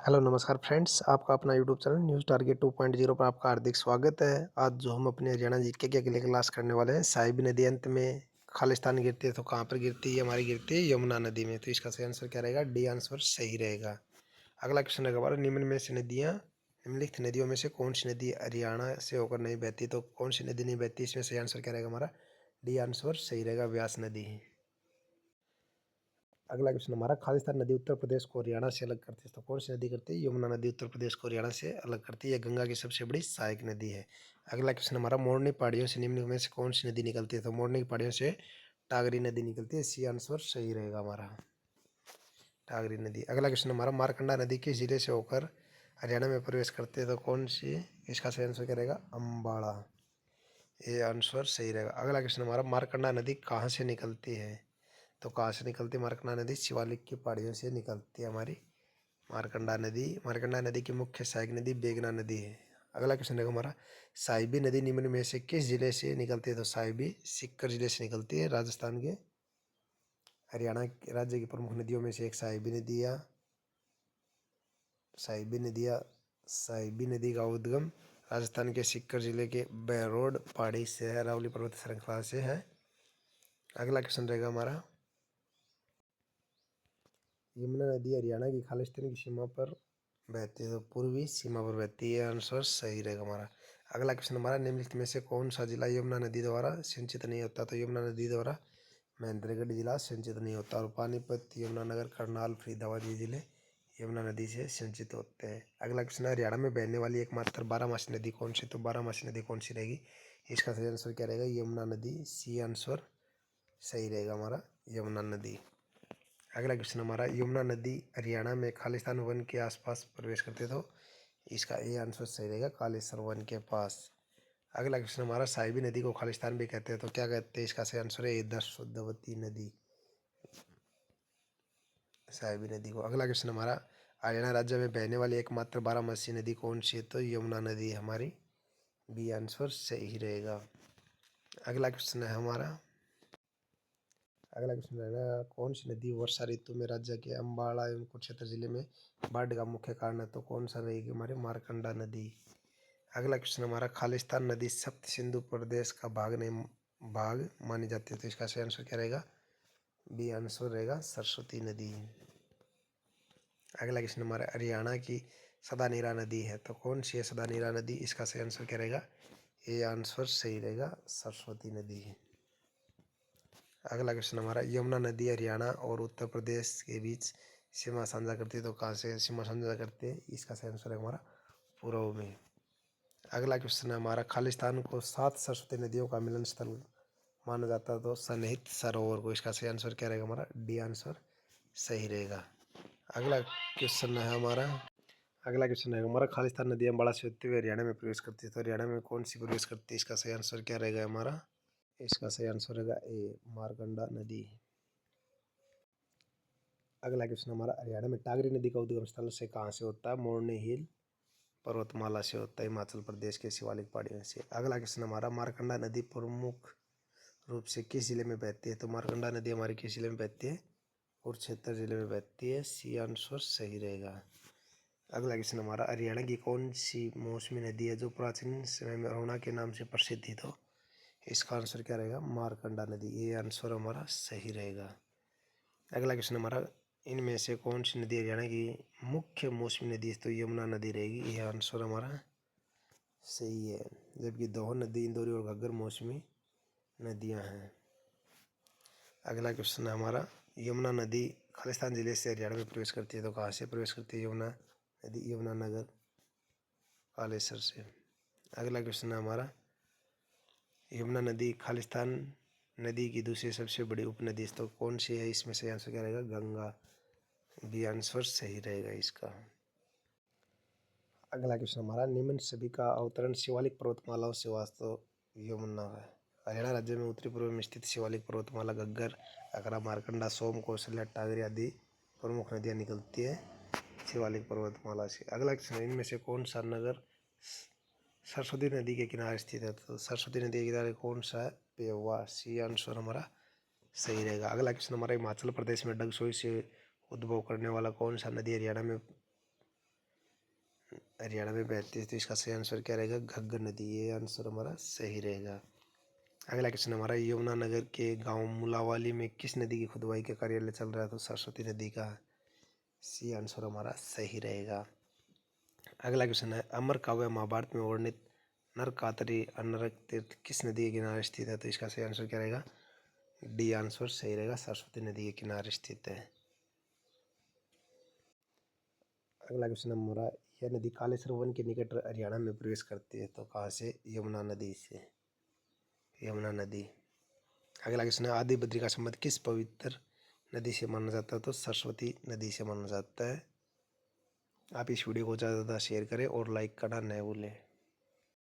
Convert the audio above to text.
Hello नमस्कार friends, आपका अपना यूट्यूब चैनल न्यूज़ टारगेट 2.0 पर आपका हार्दिक स्वागत है। आज जो हम अपने हरियाणा जीके के अगले क्लास करने वाले हैं, साहिबी नदी अंत में खालिस्तान गिरती है तो कहाँ पर गिरती है? हमारी गिरती है यमुना नदी में। तो इसका सही आंसर क्या रहेगा? डी आंसर सही रहेगा। अगला क्वेश्चन रहेगा हमारा, निम्न में से नदियाँ निम्नलिखित नदियों में से कौन सी नदी हरियाणा से होकर नहीं बहती? तो कौन सी नदी नहीं बहती? इसमें सही आंसर क्या रहेगा हमारा? डी आंसर सही रहेगा, व्यास नदी। अगला क्वेश्चन हमारा, खालिस्तान नदी उत्तर प्रदेश को हरियाणा से अलग करती है तो कौन सी नदी करती है? यमुना नदी उत्तर प्रदेश को हरियाणा से अलग करती है। गंगा की सबसे बड़ी सहायक नदी है। अगला क्वेश्चन हमारा, मोरनी पहाड़ियों से निम्न में से कौन सी नदी निकलती है? तो मोरनी की पहाड़ियों से टागरी नदी निकलती है। सी आंसर सही रहेगा हमारा, टागरी नदी। अगला क्वेश्चन हमारा, मारकंडा नदी किस जिले से होकर हरियाणा में प्रवेश करती है? तो कौन सी? इसका सही आंसर क्या रहेगा? अम्बाड़ा। ये आंसर सही रहेगा। अगला क्वेश्चन हमारा, मारकंडा नदी कहाँ से निकलती है? तो कहाँ से निकलती है मारकंडा नदी? शिवालिक की पहाड़ियों से निकलती है हमारी मारकंडा नदी की मुख्य सहायक नदी बेगना नदी है। अगला क्वेश्चन है हमारा, साहिबी नदी निम्न में से किस जिले से निकलती है? तो साहिबी सीकर जिले से निकलती है, राजस्थान के हरियाणा राज्य की प्रमुख नदियों में से एक साहिबी नदी का उद्गम राजस्थान के सीकर जिले के बैरोड पहाड़ी से है, अरावली पर्वत श्रृंखला से है। अगला क्वेश्चन रहेगा हमारा, यमुना नदी हरियाणा की खालिस्तान की सीमा पर बहती है तो पूर्वी सीमा पर बहती है। आंसर सही रहेगा हमारा। अगला क्वेश्चन हमारा, निम्नलिखित में से कौन सा जिला यमुना नदी द्वारा सिंचित नहीं होता? तो यमुना नदी द्वारा महेंद्रगढ़ जिला सिंचित नहीं होता, और पानीपत, यमुनानगर, करनाल, फरीदाबाद ये जिले यमुना नदी से सिंचित होते हैं। अगला क्वेश्चन है, हरियाणा में बहने वाली एकमात्र बारहमासी नदी कौन सी? तो बारहमासी नदी कौन सी रहेगी? इसका सही आंसर क्या रहेगा? यमुना नदी। सी आंसर सही रहेगा हमारा, यमुना नदी। अगला क्वेश्चन हमारा, यमुना नदी हरियाणा में खालिस्तान वन के आसपास प्रवेश करते तो इसका ए आंसर सही रहेगा, कालेश्वर वन के पास। अगला क्वेश्चन हमारा, साहिबी नदी को खालिस्तान भी कहते हैं तो क्या कहते हैं? इसका सही आंसर है दशवती नदी, साहिबी नदी को। अगला क्वेश्चन हमारा, हरियाणा राज्य में बहने वाली एकमात्र बारहमासी नदी कौन सी है? तो यमुना नदी हमारी। बी आंसर सही रहेगा। अगला क्वेश्चन है हमारा, अगला क्वेश्चन रहेगा, कौन सी नदी वर्षा ऋतु में राज्य के अम्बाला एवं कुरुक्षेत्र जिले में बाढ़ का मुख्य कारण है? तो कौन सा रहेगी हमारी? मारकंडा नदी। अगला क्वेश्चन हमारा, खालिस्तान नदी सप्त सिंधु प्रदेश का भाग मानी जाती है तो इसका सही आंसर क्या रहेगा? बी आंसर रहेगा, सरस्वती नदी। अगला क्वेश्चन हमारा, हरियाणा की सदानीरा नदी है तो कौन सी है सदानीरा नदी? इसका सही आंसर क्या रहेगा? ए आंसर सही रहेगा, सरस्वती नदी। अगला क्वेश्चन हमारा, यमुना नदी हरियाणा और उत्तर प्रदेश के बीच सीमा साझा करती है तो कहाँ से सीमा साझा करते हैं? इसका सही आंसर है हमारा पूर्व में। अगला क्वेश्चन है हमारा, खालिस्तान को 7 सरस्वती नदियों का मिलन स्थल माना जाता है तो सन्निहित सरोवर को इसका सही आंसर क्या रहेगा हमारा? डी आंसर सही रहेगा। अगला क्वेश्चन है हमारा, खालिस्तान नदी अम्बाला से होते हुए हरियाणा में प्रवेश करती है तो हरियाणा में कौन सी प्रवेश करती है? इसका सही आंसर क्या रहेगा हमारा? इसका सही आंसर रहेगा ए, मारकंडा नदी। अगला क्वेश्चन हमारा, हरियाणा में टागरी नदी का उद्गम स्थल से कहाँ से होता है? मोरनी हिल पर्वतमाला से होता है, हिमाचल प्रदेश के शिवालिक पहाड़ियों से। अगला क्वेश्चन हमारा, मारकंडा नदी प्रमुख रूप से किस जिले में बहती है? तो मारकंडा नदी हमारी किस जिले में बहती है? कुरुक्षेत्र जिले में बहती है। सी आंसर सही रहेगा। अगला क्वेश्चन हमारा, हरियाणा की कौन सी मौसमी नदी है जो प्राचीन समय में अरुणा के नाम से प्रसिद्ध थी? तो इसका आंसर क्या रहेगा? मारकंडा नदी। ये आंसर हमारा सही रहेगा। अगला क्वेश्चन हमारा, इनमें से कौन सी नदी हरियाणा की मुख्य मौसमी नदी है? तो यमुना नदी रहेगी। यह आंसर हमारा सही है, जबकि दोहन नदी, इंदौरी और घग्गर मौसमी नदियां हैं। अगला क्वेश्चन है हमारा, यमुना नदी खालिस्तान जिले से हरियाणा में प्रवेश करती है तो कहाँ से प्रवेश करती है यमुना नदी? यमुनानगर, कालेसर से। अगला क्वेश्चन है हमारा, यमुना नदी खालिस्तान नदी की दूसरी सबसे बड़ी उपनदी तो कौन सी है? इसमें से आंसर क्या रहेगा? गंगा। बी आंसर सही रहेगा इसका। अगला क्वेश्चन हमारा, निम्न सभी का अवतरण शिवालिक पर्वतमालाओं से वास्तव यमुना है। हरियाणा राज्य में उत्तरी पूर्व में स्थित शिवालिक पर्वतमाला घग्गर, अकरा, मारकंडा, सोम, कौशल्या, टागरी आदि प्रमुख नदियाँ निकलती है शिवालिक पर्वतमाला से। अगला क्वेश्चन, इनमें से कौन सा नगर सरस्वती नदी के किनारे स्थित है? तो सरस्वती नदी के किनारे कौन सा है? पेवा। सी आंसर हमारा सही रहेगा। अगला क्वेश्चन हमारा, हिमाचल प्रदेश में डगसोई से उद्भव करने वाला कौन सा नदी हरियाणा में हरियाणा में बहती है, तो इसका सही आंसर क्या रहेगा? घग्गर नदी। ये आंसर हमारा सही रहेगा। अगला क्वेश्चन हमारा, यमुनानगर के गांव मुलावाली में किस नदी की खुदवाई का कार्यालय चल रहा है? तो सरस्वती नदी का। सी आंसर हमारा सही रहेगा। अगला क्वेश्चन है, अमर काव्य महाभारत में वर्णित नरकातरी अनरक तीर्थ किस नदी के किनारे स्थित है? तो इसका सही आंसर क्या रहेगा? डी आंसर सही रहेगा, सरस्वती नदी के किनारे स्थित है। अगला क्वेश्चन हमारा, यह नदी कालेश्वर वन के निकट हरियाणा में प्रवेश करती है। तो कहाँ से? यमुना नदी से, यमुना नदी। अगला क्वेश्चन है, आदि बद्री का संबंध किस पवित्र नदी से माना जाता है? तो सरस्वती नदी से माना जाता है। आप इस वीडियो को ज़्यादा से ज़्यादा शेयर करें और लाइक करना न भूलें।